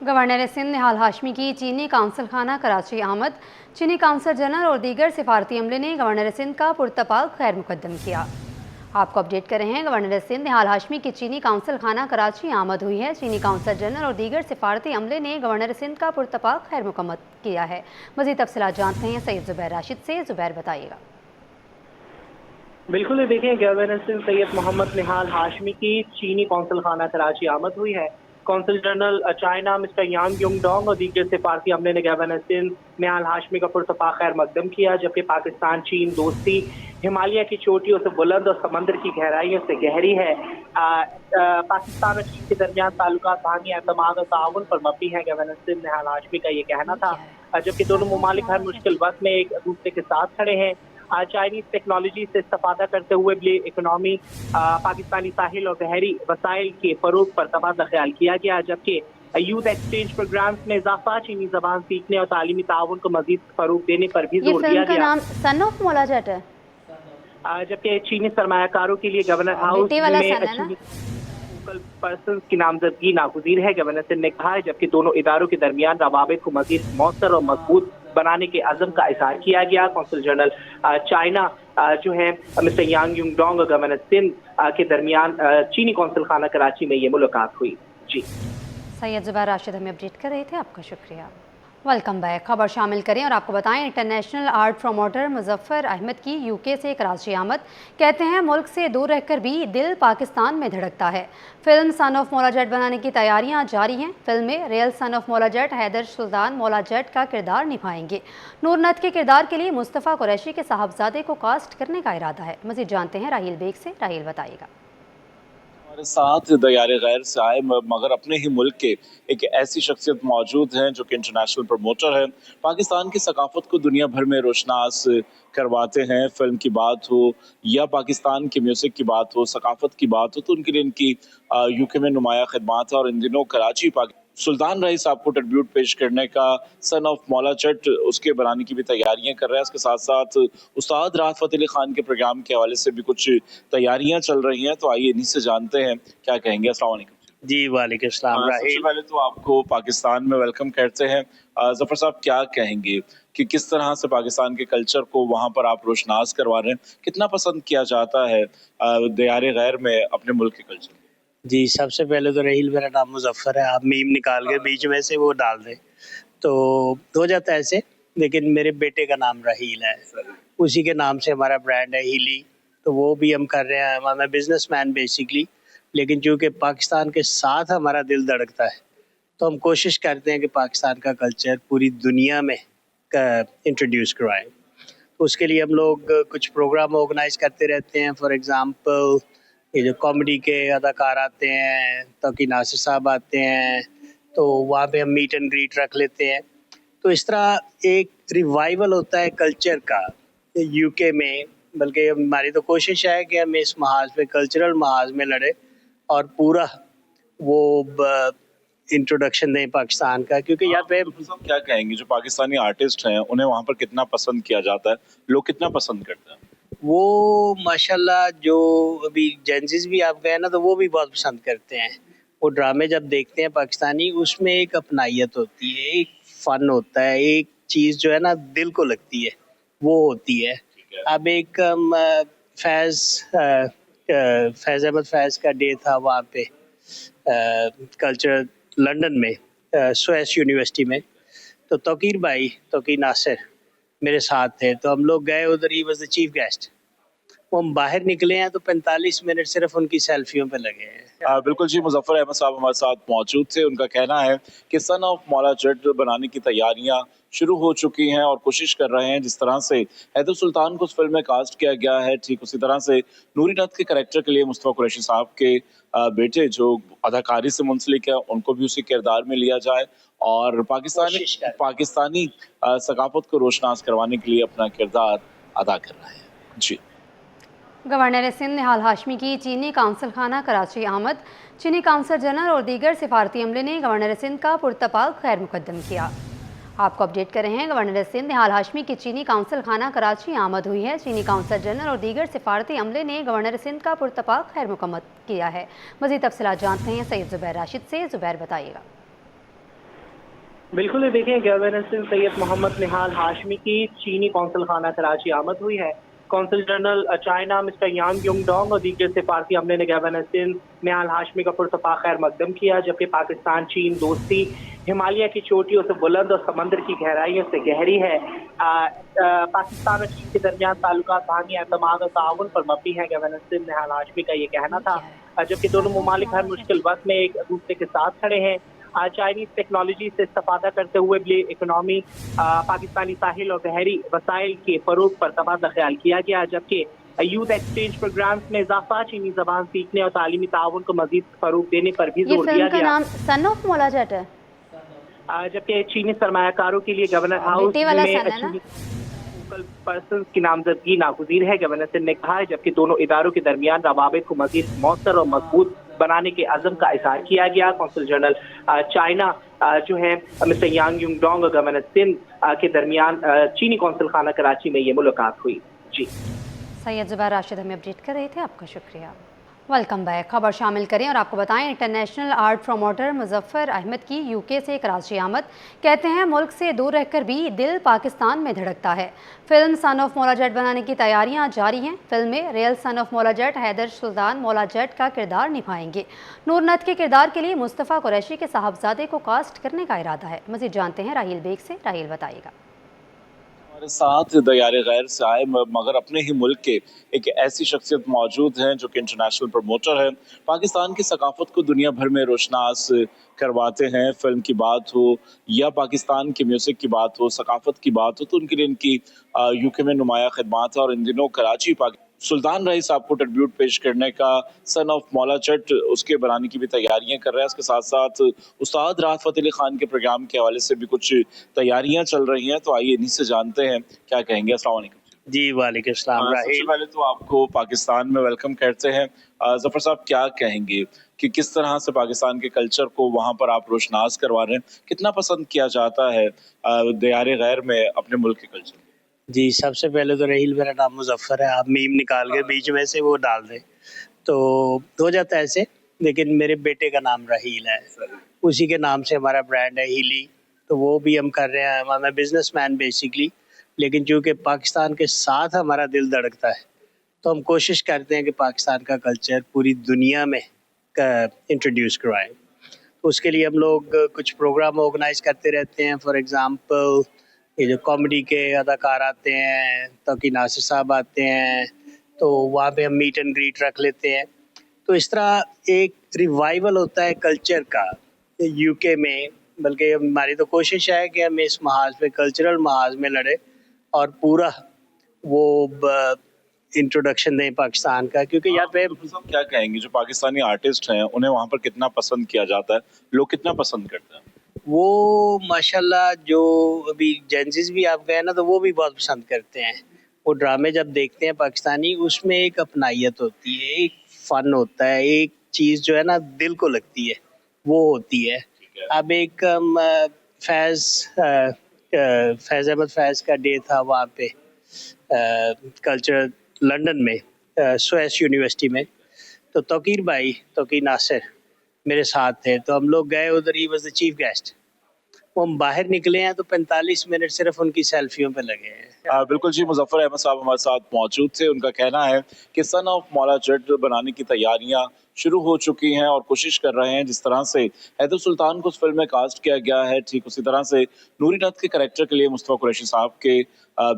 Governor Sindh निहाल हाशमी की चीनी council खाना कराची आमद। चीनी काउंसिल जनरल और दीगर सिफारती अमले ने गवर्नर सिंध का पुरतपाक खैर मुकद्दम किया। आपको अपडेट कर रहे हैं। गवर्नर सिंध निहाल हाशमी की चीनी काउंसिल खाना कराची आमद हुई है। चीनी काउंसिल जनरल और दीगर सिफारती अमले ने गवर्नर सिंध का पुरतपाक खैर मुकम्मल किया है। मज़ीद तफसीलात जानते हैं सैयद ज़ुबैर राशिद से। ज़ुबैर बताइएगा। बिल्कुल, देखिए गवर्नर सिंध सैयद मोहम्मद निहाल हाशमी की चीनी कौंसल खाना कराची आमद हुई है। कौंसल जनरल चाइना मिस्टर यांग युंग डोंग और दीगर सिफारती अमले ने गवर्नर सिंध निहाल हाशमी का पुरतपाक खैर मकदम किया, जबकि पाकिस्तान चीन दोस्ती हिमालय की चोटियों से बुलंद और समंदर की गहराइयों से गहरी है। पाकिस्तान और चीन के दरमियान ताल्लुकात बाहमी एतमाद और ताउन पर मबनी है, गवर्नर सिंध निहाल हाशमी का ये कहना था। जबकि दोनों ममालिक हर मुश्किल वक्त में एक दूसरे के साथ खड़े हैं। चाइनीज टेक्नोलॉजी से इस्तेफादा करते हुए भी इकोनॉमी, पाकिस्तानी साहिल और बहरी वसाइल के फरोग पर तबादला ख्याल किया गया, जबकि यूथ एक्सचेंज प्रोग्राम्स में इजाफा, चीनी जबान सीखने और तालीमी ताउन को मजीद फरोग देने पर भी जोर दिया गया। नाम सन ऑफ मौला जट है, जबकि चीनी सरमायाकारों के लिए गवर्नर हाउस में पर्सन की नामजदगी नागुज़ीर है, गवर्नर सिंध ने कहा है। जबकि दोनों इदारों के दरमियान रवाबित को मजीद मौसर और मजबूत बनाने के अज़म का इज़हार किया गया। कौंसल जनरल चाइना जो है मिस्टर यांग युंग डोंग और गवर्नर सिंध के दरमियान चीनी कौंसल खाना कराची में ये मुलाकात हुई। जी, सैयद ज़ुबैर राशिद हमें अपडेट कर रहे थे, आपका शुक्रिया। Welcome back. खबर शामिल करें और आपको बताएं, international art promoter Muzaffar Ahmad की यूके से कराची आमद। कहते हैं मुल्क से दूर रहकर भी दिल पाकिस्तान में धड़कता है। Film son of Maula Jatt बनाने की तैयारियां जारी हैं। फिल्म में real son of Maula Jatt Haider सुल्तान मौला जट का किरदार निभाएंगे। नूरनत के किरदार के लिए मुस्तफ़ा कुरैशी के साहबजादे को कास्ट करने का इरादा है। मज़ीद जानते हैं राहील बेग से। राहील बताइएगा। हमारे साथ दयारे गैर से आए मगर अपने ही मुल्क के एक ऐसी शख्सियत मौजूद हैं जो कि इंटरनेशनल प्रमोटर है, पाकिस्तान की सकाफत को दुनिया भर में रोशनास करवाते हैं। फिल्म की बात हो या पाकिस्तान की म्यूजिक की बात हो, सकाफत की बात हो, तो उनके लिए इनकी यूके में नुमाया खिदमात है। और इन दिनों कराची सुल्तान रईस साहब को ट्रिब्यूट पेश करने का सन ऑफ मौला जट उसके बनाने की भी तैयारियां कर रहे हैं। इसके साथ साथ उस्ताद राहत फ़तेह अली खान के प्रोग्राम के हवाले से भी कुछ तैयारियां चल रही हैं। तो आइए इन्हीं से जानते हैं क्या कहेंगे। अस्सलाम वालेकुम। जी वालेकुम सलाम। सबसे पहले तो आपको पाकिस्तान में वेलकम करते हैं। जफर साहब, क्या कहेंगे कि किस तरह से पाकिस्तान के कल्चर को वहाँ पर आप रोशनास करवा रहे हैं? कितना पसंद किया जाता है दयारे गैर में अपने मुल्क के कल्चर? जी, सबसे पहले तो रहील मेरा नाम मुजफ्फर है। आप मीम निकाल के बीच में से वो डाल दें तो हो जाता है ऐसे, लेकिन मेरे बेटे का नाम रहील है, उसी के नाम से हमारा ब्रांड है हीली, तो वो भी हम कर रहे हैं। मैं बिजनेसमैन बेसिकली, लेकिन चूँकि पाकिस्तान के साथ हमारा दिल धड़कता है तो हम कोशिश करते हैं कि पाकिस्तान का कल्चर पूरी दुनिया में इंट्रोड्यूस करवाएं। उसके लिए हम लोग कुछ प्रोग्राम ऑर्गेनाइज करते रहते हैं। फॉर एग्ज़ाम्पल, ये जो कॉमेडी के अदाकार आते हैं, तौकीर नासिर साहब आते हैं, तो वहाँ पे हम मीट एंड ग्रीट रख लेते हैं। तो इस तरह एक रिवाइवल होता है कल्चर का यूके में। बल्कि हमारी तो कोशिश है कि हम इस महाज पे, कल्चरल महाज में लड़े और पूरा वो इंट्रोडक्शन दें पाकिस्तान का, क्योंकि यहाँ पे क्या कहेंगे जो पाकिस्तानी आर्टिस्ट हैं उन्हें वहाँ पर कितना पसंद किया जाता है, लोग कितना पसंद करते हैं? वो माशाल्लाह, जो अभी जेंजिस भी आप गए ना तो वो भी बहुत पसंद करते हैं। वो ड्रामे जब देखते हैं पाकिस्तानी, उसमें एक अपनाइयत होती है, एक फन होता है, एक चीज़ जो है ना दिल को लगती है वो होती है। अब एक फैज़ अहमद फैज़ का डे था वहाँ पे कल्चर लंदन में, स्वेस यूनिवर्सिटी में, तो तौकीर नासिर मेरे साथ थे, तो हम लोग गए उधर। He was the chief guest. वो हम बाहर निकले हैं तो 45 मिनट सिर्फ उनकी सेल्फियों पे लगे हैं। बिल्कुल जी, मुजफ्फर अहमद साहब हमारे साथ मौजूद थे। उनका कहना है कि सन ऑफ मौला जट बनाने की तैयारियां शुरू हो चुकी हैं और कोशिश कर रहे हैं। जिस तरह से हैदर सुल्तान को उस फिल्म में कास्ट किया गया है, ठीक उसी तरह से नूरी नथ के कैरेक्टर के लिए मुस्तफ़ा कुरैशी साहब के बेटे जो अदाकारी से मुंसलिक है, उनको भी उसी किरदार में लिया जाए और पाकिस्तानी सकाफत को रोशनास करवाने के लिए अपना किरदार अदा कर रहे हैं। जी, गवर्नर सिंध निहाल हाशमी की चीनी काउंसिल खाना कराची आमद। चीनी काउंसिल जनरल और दीगर सिफारती अमले ने गवर्नर सिंध का पुरतपाक खैर मुकद्दम किया। आपको अपडेट कर रहे हैं। गवर्नर सिंध निहाल हाशमी की चीनी काउंसिल खाना कराची आमद हुई है। चीनी काउंसिल जनरल और दीगर सिफारती अमले ने गवर्नर सिंध का पुरतपाक खैर मुकम्मल किया है। मज़ीद तफसीलात जानते हैं सैयद ज़ुबैर राशिद से। ज़ुबैर बताइएगा। बिल्कुल, ये देखिए गवर्नर सिंह सैयद मोहम्मद निहाल हाशमी की चीनी कौंसल खाना कराची आमद हुई है। कौंसल जनरल चाइना मिस्टर यांग युंग डोंग और दीगर सिफारती अमले ने गवर्नर सिंह निहाल हाशमी का पुरसफा खैर मकदम किया, जबकि पाकिस्तान चीन दोस्ती हिमालय की चोटियों से बुलंद और समंदर की गहराइयों से गहरी है। पाकिस्तान और चीन के दरमियान ताल्लुकात बाहमी एतमाद और ताउन पर मबनी है, गवर्नर सिंह निहाल हाशमी का ये कहना था। जबकि दोनों ममालिक हर मुश्किल वक्त में एक दूसरे के साथ खड़े हैं। चाइनीज टेक्नोलॉजी से इस्तेफादा करते हुए भी इकोनॉमी पाकिस्तानी साहिल और बहरी वसाइल के फरोग पर तबादला ख्याल किया गया, जबकि यूथ एक्सचेंज प्रोग्राम्स में इजाफा, चीनी जबान सीखने और तालीमी ताउन को मजीद फरोग देने पर भी जोर दिया गया। नाम सन ऑफ मौला जट है, जबकि चीनी सरमायाकारों के लिए गवर्नर हाउस में पर्सन की नामजदगी नागुज़ीर है, गवर्नर सिंह ने कहा है, जबकि दोनों इदारों के दरमियान रवाबित को मजीद मौसर और मजबूत बनाने के अज़म का इज़हार किया गया। कौंसल जनरल चाइना जो है मिस्टर यांग युंग डोंग और गवर्नर सिंह के दरमियान चीनी कौंसल खाना कराची में ये मुलाकात हुई। जी, सैयद ज़ुबैर राशिद हमें अपडेट कर रहे थे, आपका शुक्रिया। Welcome back. खबर शामिल करें और आपको बताएं, international art promoter Muzaffar Ahmad की यूके से कराची आमद। कहते हैं मुल्क से दूर रहकर भी दिल पाकिस्तान में धड़कता है। Film son of Maula Jatt बनाने की तैयारियां जारी हैं। फिल्म में real son of Maula Jatt Haider सुल्तान मौला जट का किरदार निभाएंगे। नूर नद के किरदार के लिए मुस्तफ़ा कुरैशी के साहबजादे को कास्ट करने का इरादा है। मज़ीद जानते हैं राहील बेग से। राहील बताइएगा। साथ दयारे गैर से आए मगर अपने ही मुल्क के एक ऐसी शख्सियत मौजूद हैं जो कि इंटरनेशनल प्रमोटर है, पाकिस्तान की सकाफत को दुनिया भर में रोशनास करवाते हैं। फिल्म की बात हो या पाकिस्तान की म्यूजिक की बात हो, सकाफत की बात हो, तो उनके लिए इनकी यूके में नुमाया खिदमात है। और इन दिनों कराची सुल्तान रईस साहब को ट्रिब्यूट पेश करने का सन ऑफ मौला जट उसके बनाने की भी तैयारियां कर रहे हैं। इसके साथ साथ उस्ताद राहत फ़तेह अली खान के प्रोग्राम के हवाले से भी कुछ तैयारियां चल रही हैं, तो आइए इन्हीं से जानते हैं क्या कहेंगे। अस्सलाम वालेकुम। जी वालेकुम सलाम। सबसे पहले तो आपको पाकिस्तान में वेलकम करते हैं। जफर साहब, क्या कहेंगे कि किस तरह से पाकिस्तान के कल्चर को वहाँ पर आप रोशनास करवा रहे हैं, कितना पसंद किया जाता है दयारे गैर में अपने मुल्क के कल्चर? जी, सबसे पहले तो रहील मेरा नाम मुजफ्फर है, आप मीम निकाल के बीच में से वो डाल दें तो हो जाता है ऐसे। लेकिन मेरे बेटे का नाम राहील है, उसी के नाम से हमारा ब्रांड है हीली, तो वो भी हम कर रहे हैं। मैं बिजनेसमैन बेसिकली, लेकिन चूँकि पाकिस्तान के साथ हमारा दिल धड़कता है तो हम कोशिश करते हैं कि पाकिस्तान का कल्चर पूरी दुनिया में इंट्रोड्यूस करवाएं। तो उसके लिए हम लोग कुछ प्रोग्राम ऑर्गेनाइज करते रहते हैं। फॉर एग्जांपल, ये जो कॉमेडी के अदाकार आते हैं, तकी नासिर साहब आते हैं, तो वहाँ पे हम मीट एंड ग्रीट रख लेते हैं। तो इस तरह एक रिवाइवल होता है कल्चर का यूके में। बल्कि हमारी तो कोशिश है कि हम इस महाज पे कल्चरल महाज में लड़े और पूरा वो इंट्रोडक्शन दें पाकिस्तान का, क्योंकि यहाँ पे क्या कहेंगे जो पाकिस्तानी आर्टिस्ट हैं उन्हें वहाँ पर कितना पसंद किया जाता है, लोग कितना पसंद करते हैं? वो माशाल्लाह जो अभी जेंजिस भी आप गए ना, तो वो भी बहुत पसंद करते हैं। वो ड्रामे जब देखते हैं पाकिस्तानी, उसमें एक अपनाइयत होती है, एक फन होता है, एक चीज़ जो है ना दिल को लगती है, वो होती है। अब एक फैज़ अहमद फैज़ का डे था वहाँ पे कल्चर लंदन में, स्वेस यूनिवर्सिटी में, तो तौकीर नासिर मेरे साथ थे, तो हम लोग गए उधर। He was the chief guest. वो हम बाहर निकले हैं तो 45 मिनट सिर्फ उनकी सेल्फियों पे लगे हैं। बिल्कुल जी, मुजफ्फर अहमद साहब हमारे साथ मौजूद थे। उनका कहना है कि सन ऑफ मौला जट बनाने की तैयारियां शुरू हो चुकी हैं और कोशिश कर रहे हैं। जिस तरह से हैदर सुल्तान को उस फिल्म में कास्ट किया गया है, ठीक उसी तरह से नूरी नद के कैरेक्टर के लिए मुस्तफ़ा कुरैशी साहब के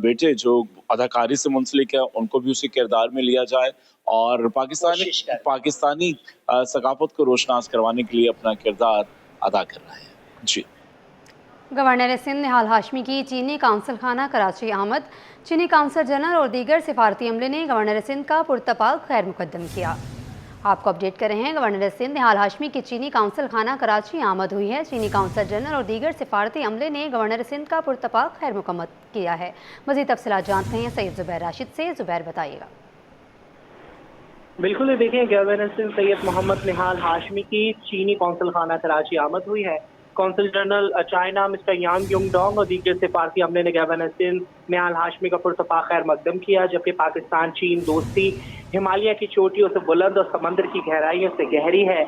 बेटे जो अदाकारी से मुंसलिक है, उनको भी उसी किरदार में लिया जाए और पाकिस्तानी सकाफत को रोशनास करवाने के लिए अपना किरदार अदा कर रहे हैं। जी, गवर्नर सिंध निहाल हाशमी की चीनी काउंसिल खाना कराची आमद। चीनी काउंसिल जनरल और दीगर सिफारती अमले ने गवर्नर सिंध का पुरतपाल खैर मुकद्दम किया। आपको अपडेट कर रहे हैं, गवर्नर सिंध निहाल हाशमी की चीनी काउंसिल खाना कराची आमद हुई है। चीनी काउंसिल जनरल और दीगर सिफारती अमले ने गवर्नर सिंध का पुरतपाल खैर मुकम्मल किया है। मज़ीद तफसीलात जानते हैं सैयद ज़ुबैर राशिद से। ज़ुबैर बताइएगा। बिल्कुल, ये देखें गवर्नर सिंह सैयद मोहम्मद निहाल हाशमी की चीनी कौंसल खाना कराची आमद हुई है। कौंसल जनरल चाइना मिस्टर यांग युंग डोंग और दीगर सिफारती अमले ने गवर्नर सिंध निहाल हाशमी का पुरसफा खैर मकदम किया, जबकि पाकिस्तान चीन दोस्ती हिमालय की चोटियों से बुलंद और समंदर की गहराइयों से गहरी है।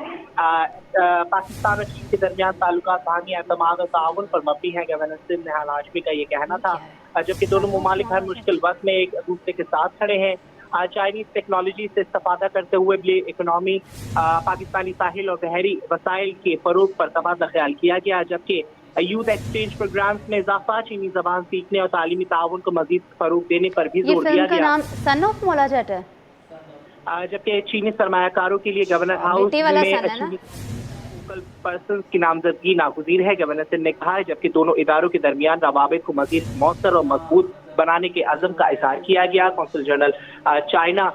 पाकिस्तान और चीन के दरमियान ताल्लुकात बाहमी एतमाद और ताउन पर मबनी है, गवर्नर सिंध निहाल हाशमी का ये कहना था। जबकि दोनों मुमालिक हर मुश्किल वक्त में एक दूसरे के साथ खड़े हैं। चाइनीज टेक्नोलॉजी से इस्तेफादा करते हुए ब्ले इकोनॉमी पाकिस्तानी साहिल और बहरी वसाइल के फरोग पर तबादला ख्याल किया गया, जबकि यूथ एक्सचेंज प्रोग्राम्स में इजाफा, चीनी जबान सीखने और तालीमी ताउन को मजीद फरोग देने पर भी जोर दिया गया। नाम सन ऑफ मौला जट है, जबकि चीनी सरमायाकारों के लिए गवर्नर हाउस में पर्सन की नामजदगी नागुज़ीर है, गवर्नर सिंह ने कहा है, जबकि दोनों इदारों के दरमियान रवाबित को मजीद मौसर और मजबूत बनाने के अज़म का इज़हार किया गया। कौंसल जनरल चाइना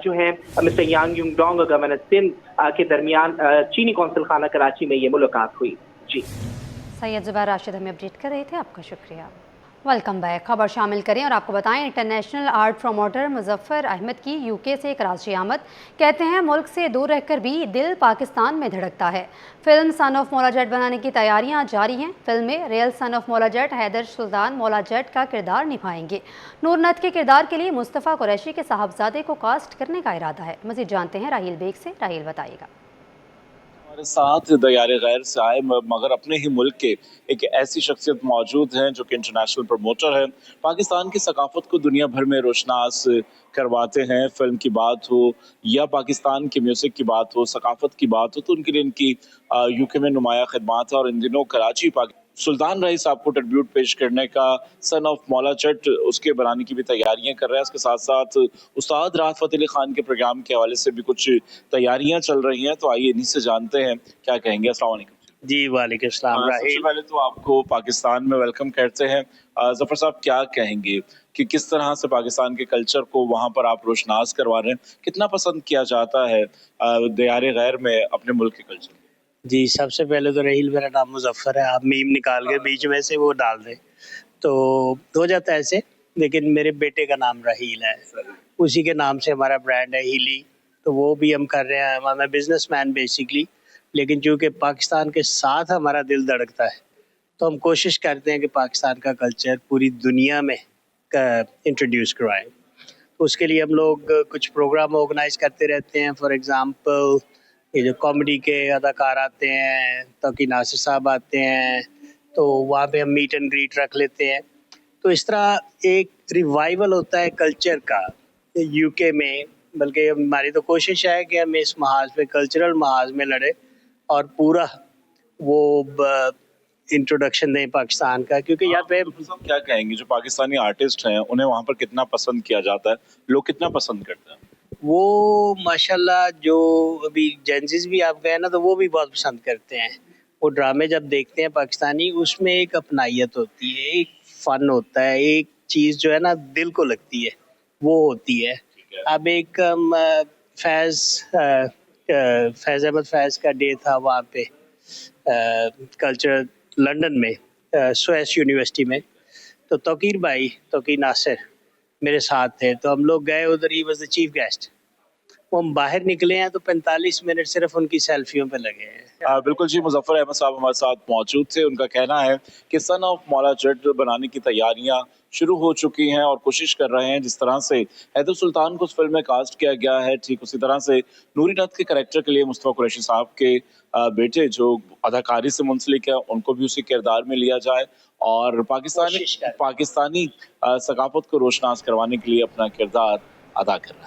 जो है मिस्टर यांग युंग डोंग और गवर्नर सिंध के दरमियान चीनी कौंसल खाना कराची में ये मुलाकात हुई। जी सैयद ज़ुबैर राशिद हमें अपडेट कर रहे थे, आपका शुक्रिया। Welcome back. खबर शामिल करें और आपको बताएं, international art promoter Muzaffar Ahmad की यूके से एक राशि आमद। कहते हैं मुल्क से दूर रहकर भी दिल पाकिस्तान में धड़कता है। Film son of Maula Jatt बनाने की तैयारियां जारी हैं। फिल्म में real son of Maula Jatt Haider सुल्तान मौला जट का किरदार निभाएंगे। नूर नथ के किरदार के लिए मुस्तफ़ा कुरैशी के साहबजादे को कास्ट करने का इरादा है। मज़ीद जानते हैं राहील बेग से। राहील बताइएगा। हमारे साथ दयारे गैर से आए मगर अपने ही मुल्क के एक ऐसी शख्सियत मौजूद हैं जो कि इंटरनेशनल प्रमोटर है, पाकिस्तान की सकाफत को दुनिया भर में रोशनास करवाते हैं। फिल्म की बात हो या पाकिस्तान की म्यूज़िक की बात हो, सकाफत की बात हो, तो उनके लिए इनकी यूके में नुमाया खिदमात है। और इन दिनों कराची सुल्तान रही साहब को ट्रिब्यूट पेश करने का सन ऑफ मौला जट उसके बनाने की भी तैयारियां कर रहे हैं। इसके साथ साथ उस्ताद राहत फ़तेह अली खान के प्रोग्राम के हवाले से भी कुछ तैयारियां चल रही हैं, तो आइए इन्हीं से जानते हैं क्या कहेंगे। अस्सलाम वालेकुम। जी वालेकुम सलाम। सबसे पहले तो आपको पाकिस्तान में वेलकम करते हैं। जफर साहब, क्या कहेंगे कि किस तरह से पाकिस्तान के कल्चर को वहाँ पर आप रोशनास करवा रहे हैं, कितना पसंद किया जाता है दयारे गैर में अपने मुल्क के कल्चर? जी सबसे पहले तो रहील मेरा नाम मुजफ्फर है, आप मीम निकाल के बीच में से वो डाल दें तो हो जाता है ऐसे, लेकिन मेरे बेटे का नाम राहील है, उसी के नाम से हमारा ब्रांड है हीली, तो वो भी हम कर रहे हैं। मैं बिजनेसमैन बेसिकली, लेकिन चूँकि पाकिस्तान के साथ हमारा दिल धड़कता है तो हम कोशिश करते हैं कि पाकिस्तान का कल्चर पूरी दुनिया में इंट्रोड्यूस करवाएं। तो उसके लिए हम लोग कुछ प्रोग्राम ऑर्गेनाइज करते रहते हैं। फॉर एग्ज़ाम्पल ये जो कॉमेडी के अदाकार आते हैं, तौकीर नासिर साहब आते हैं, तो वहाँ पे हम मीट एंड ग्रीट रख लेते हैं। तो इस तरह एक रिवाइवल होता है कल्चर का यूके में। बल्कि हमारी तो कोशिश है कि हम इस महाज पे कल्चरल महाज में लड़े और पूरा वो इंट्रोडक्शन दें पाकिस्तान का, क्योंकि यहाँ पे क्या कहेंगे जो पाकिस्तानी आर्टिस्ट हैं उन्हें वहाँ पर कितना पसंद किया जाता है, लोग कितना पसंद करते हैं? वो माशाल्लाह जो अभी जेंजिस भी आप गए ना तो वो भी बहुत पसंद करते हैं। वो ड्रामे जब देखते हैं पाकिस्तानी, उसमें एक अपनायत होती है, एक फन होता है, एक चीज़ जो है ना दिल को लगती है वो होती है। अब एक फैज़ अहमद फैज़ का डे था वहाँ पे कल्चर लंदन में स्वेस यूनिवर्सिटी में, तो तौकीर नासिर मेरे साथ थे, तो हम लोग गए उधर, he was the chief guest. वो हम बाहर निकले हैं तो 45 मिनट सिर्फ उनकी सेल्फियों पे लगे हैं। बिल्कुल जी, मुजफ्फर अहमद साहब हमारे साथ मौजूद थे। उनका कहना है कि सन ऑफ मौला जट बनाने की तैयारियां शुरू हो चुकी हैं और कोशिश कर रहे हैं जिस तरह से हैदर सुल्तान को उस फिल्म में कास्ट किया गया है, ठीक उसी तरह से नूरी नथ के कैरेक्टर के लिए मुस्तफ़ा कुरैशी साहब के बेटे जो अदाकारी से मुंसलिक है उनको भी उसी किरदार में लिया जाए और पाकिस्तानी सकाफत को रोशनास करवाने के लिए अपना किरदार अदा कर रहा है।